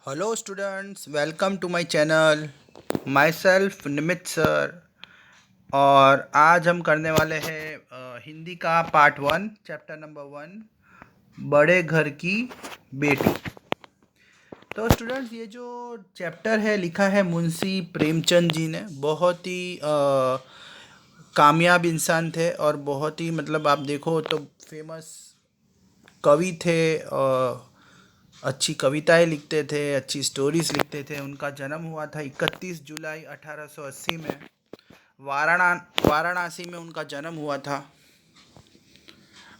Hello students, welcome to my channel. Myself Nimit sir. और आज हम करने वाले हैं हिंदी का पार्ट 1, चैप्टर नंबर 1, बड़े घर की बेटी। तो स्टूडेंट्स, ये जो चैप्टर है लिखा है मुंशी प्रेमचंद जी ने। बहुत ही कामयाब इंसान थे और बहुत ही मतलब आप देखो तो फेमस कवि थे। अच्छी कविताएं लिखते थे, अच्छी स्टोरीज लिखते थे। उनका जन्म हुआ था 31 जुलाई 1880 में। वाराणसी में उनका जन्म हुआ था।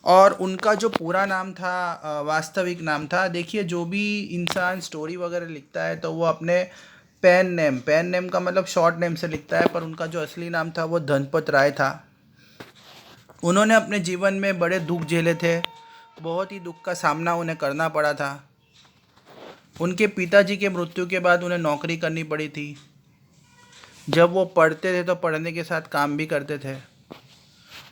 और उनका जो पूरा नाम था, वास्तविक नाम था, देखिए जो भी इंसान स्टोरी वगैरह लिखता है तो वो अपने पेन नेम का मतलब शॉर्ट नेम से लिखता है, पर उनका जो असली नाम था वो धनपत राय था। उन्होंने अपने जीवन में बड़े दुख झेले थे। बहुत ही दुख का सामना उन्हें करना पड़ा था। उनके पिताजी के मृत्यु के बाद उन्हें नौकरी करनी पड़ी थी। जब वो पढ़ते थे तो पढ़ने के साथ काम भी करते थे।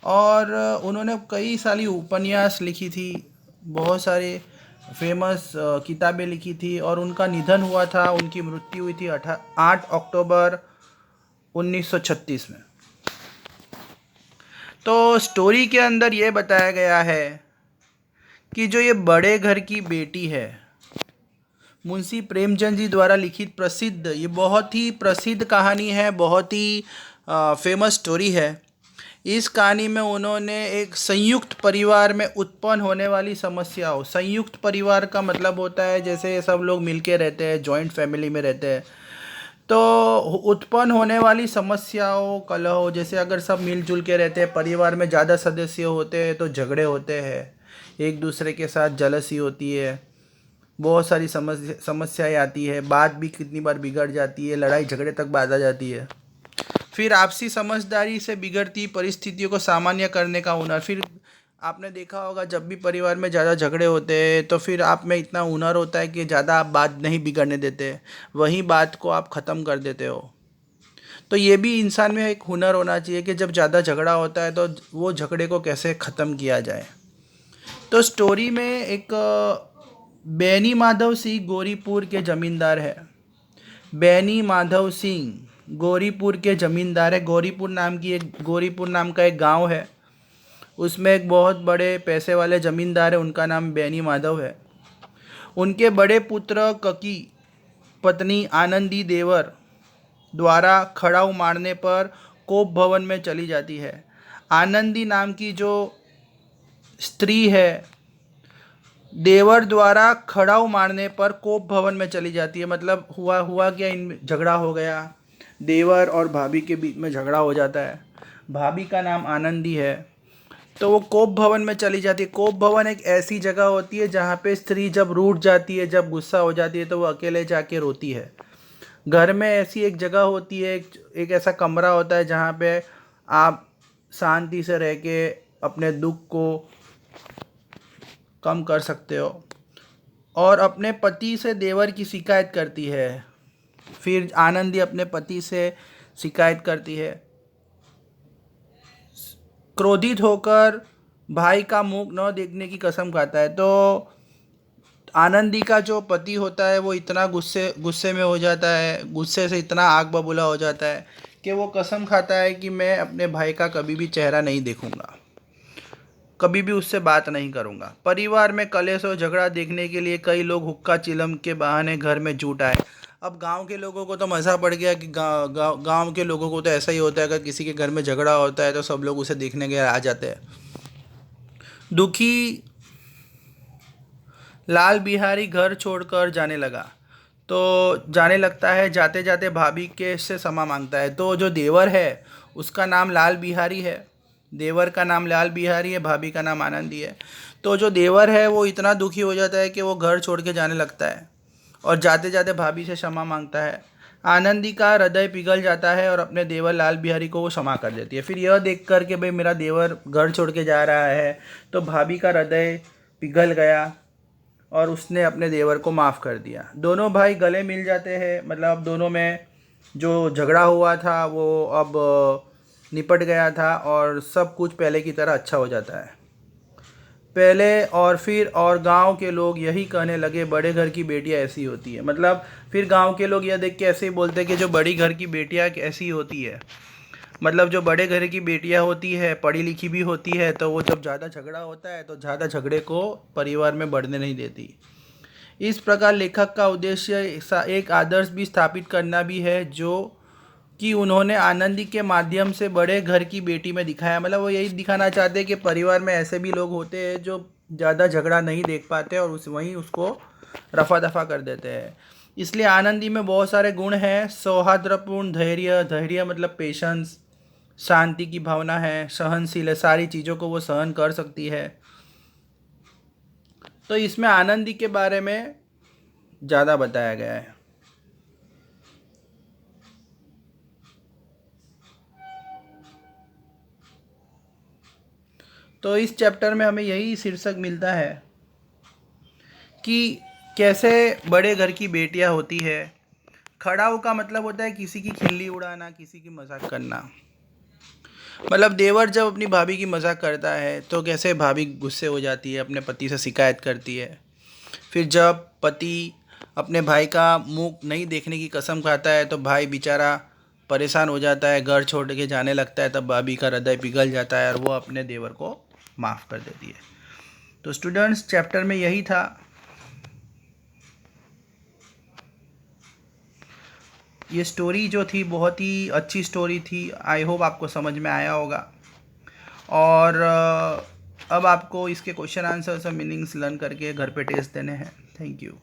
और उन्होंने कई सारी उपन्यास लिखी थी, बहुत सारे फेमस किताबें लिखी थी। और उनका निधन हुआ था, उनकी मृत्यु हुई थी 8 अक्टूबर 1936 में। तो स्टोरी के अंदर ये बताया गया है कि जो ये बड़े घर की बेटी है, मुंशी प्रेमचंद जी द्वारा लिखित प्रसिद्ध, ये बहुत ही प्रसिद्ध कहानी है, बहुत ही फेमस स्टोरी है। इस कहानी में उन्होंने एक संयुक्त परिवार में उत्पन्न होने वाली समस्याओं, संयुक्त परिवार का मतलब होता है जैसे सब लोग मिलके रहते हैं, जॉइंट फैमिली में रहते हैं, तो उत्पन्न होने वाली समस्याओं, कलह, जैसे अगर सब मिलजुल के रहते हैं, परिवार में ज़्यादा सदस्य होते हैं तो झगड़े होते हैं, एक दूसरे के साथ जलसी होती है, बहुत सारी समस्याएं आती है, बात भी कितनी बार बिगड़ जाती है, लड़ाई झगड़े तक बात आ जाती है। फिर आपसी समझदारी से बिगड़ती परिस्थितियों को सामान्य करने का हुनर। फिर आपने देखा होगा जब भी परिवार में ज़्यादा झगड़े होते हैं तो फिर आप में इतना हुनर होता है कि ज़्यादा आप बात नहीं बिगड़ने देते, वहीं बात को आप ख़त्म कर देते हो। तो ये भी इंसान में एक हुनर होना चाहिए कि जब ज़्यादा झगड़ा होता है तो वो झगड़े को कैसे ख़त्म किया जाए। तो स्टोरी में एक बैनी माधव सिंह गोरीपुर के ज़मींदार है। बैनी माधव सिंह गौरीपुर के ज़मींदार है। गौरीपुर नाम का एक गांव है। उसमें एक बहुत बड़े पैसे वाले ज़मींदार है, उनका नाम बैनी माधव है। उनके बड़े पुत्र ककी पत्नी आनंदी देवर द्वारा खड़ाऊ मारने पर कोप भवन में चली जाती है। आनंदी नाम की जो स्त्री है, देवर द्वारा खड़ाऊ मारने पर कोप भवन में चली जाती है। मतलब हुआ हुआ क्या, इन झगड़ा हो गया, देवर और भाभी के बीच में झगड़ा हो जाता है। भाभी का नाम आनंदी है, तो वो कोप भवन में चली जाती है। कोप भवन एक ऐसी जगह होती है जहाँ पे स्त्री जब रूठ जाती है, जब गुस्सा हो जाती है तो वो अकेले जाके रोती है। घर में ऐसी एक जगह होती है, एक ऐसा कमरा होता है जहाँ पे आप शांति से रह के अपने दुख को कम कर सकते हो। और अपने पति से देवर की शिकायत करती है। फिर आनंदी अपने पति से शिकायत करती है। क्रोधित होकर भाई का मुंह न देखने की कसम खाता है। तो आनंदी का जो पति होता है वो इतना गुस्से गुस्से में हो जाता है, गुस्से से इतना आग बबूला हो जाता है कि वो कसम खाता है कि मैं अपने भाई का कभी भी चेहरा नहीं देखूंगा, कभी भी उससे बात नहीं करूंगा। परिवार में कलेश और झगड़ा देखने के लिए कई लोग हुक्का चिलम के बहाने घर में जुट आए। अब गांव के लोगों को तो मज़ा पड़ गया कि गांव के लोगों को तो ऐसा ही होता है, अगर किसी के घर में झगड़ा होता है तो सब लोग उसे देखने के आ जाते हैं। दुखी लाल बिहारी घर छोड़कर जाने लगा। तो जाने लगता है, जाते जाते भाभी के से क्षमा मांगता है। तो जो देवर है उसका नाम लाल बिहारी है, देवर का नाम लाल बिहारी है, भाभी का नाम आनंदी है। तो जो देवर है वो इतना दुखी हो जाता है कि वो घर छोड़ के जाने लगता है और जाते जाते भाभी से क्षमा मांगता है। आनंदी का हृदय पिघल जाता है और अपने देवर लाल बिहारी को वो क्षमा कर देती है। फिर यह देख कर के भाई मेरा देवर घर छोड़ के जा रहा है, तो भाभी का हृदय पिघल गया और उसने अपने देवर को माफ़ कर दिया। दोनों भाई गले मिल जाते हैं, मतलब अब दोनों में जो झगड़ा हुआ था वो अब निपट गया था और सब कुछ पहले की तरह अच्छा हो जाता है। पहले और फिर और गांव के लोग यही कहने लगे बड़े घर की बेटियां ऐसी होती है। मतलब फिर गांव के लोग यह देख के ऐसे ही बोलते हैं कि जो बड़ी घर की बेटियां ऐसी होती है। मतलब जो बड़े घर की बेटियां होती है पढ़ी लिखी भी होती है, तो वो जब ज़्यादा झगड़ा होता है तो ज़्यादा झगड़े को परिवार में बढ़ने नहीं देती। इस प्रकार लेखक का उद्देश्य एक आदर्श भी स्थापित करना भी है, जो कि उन्होंने आनंदी के माध्यम से बड़े घर की बेटी में दिखाया। मतलब वो यही दिखाना चाहते हैं कि परिवार में ऐसे भी लोग होते हैं जो ज़्यादा झगड़ा नहीं देख पाते और वहीं उसको रफा दफा कर देते हैं। इसलिए आनंदी में बहुत सारे गुण हैं। सौहार्दपूर्ण धैर्य, धैर्य मतलब पेशेंस, शांति की भावना है, सहनशील है, सारी चीज़ों को वो सहन कर सकती है। तो इसमें आनंदी के बारे में ज़्यादा बताया गया है। तो इस चैप्टर में हमें यही शीर्षक मिलता है कि कैसे बड़े घर की बेटियां होती है। खड़ाऊ का मतलब होता है किसी की खिल्ली उड़ाना, किसी की मजाक करना। मतलब देवर जब अपनी भाभी की मजाक करता है तो कैसे भाभी गुस्से हो जाती है, अपने पति से शिकायत करती है। फिर जब पति अपने भाई का मुंह नहीं देखने की कसम खाता है तो भाई बेचारा परेशान हो जाता है, घर छोड़ के जाने लगता है। तब भाभी का हृदय पिघल जाता है और वो अपने देवर को माफ़ कर देती है। तो स्टूडेंट्स, चैप्टर में यही था। ये स्टोरी जो थी बहुत ही अच्छी स्टोरी थी। आई होप आपको समझ में आया होगा। और अब आपको इसके क्वेश्चन आंसर्स और मीनिंग्स लर्न करके घर पे टेस्ट देने हैं। Thank you.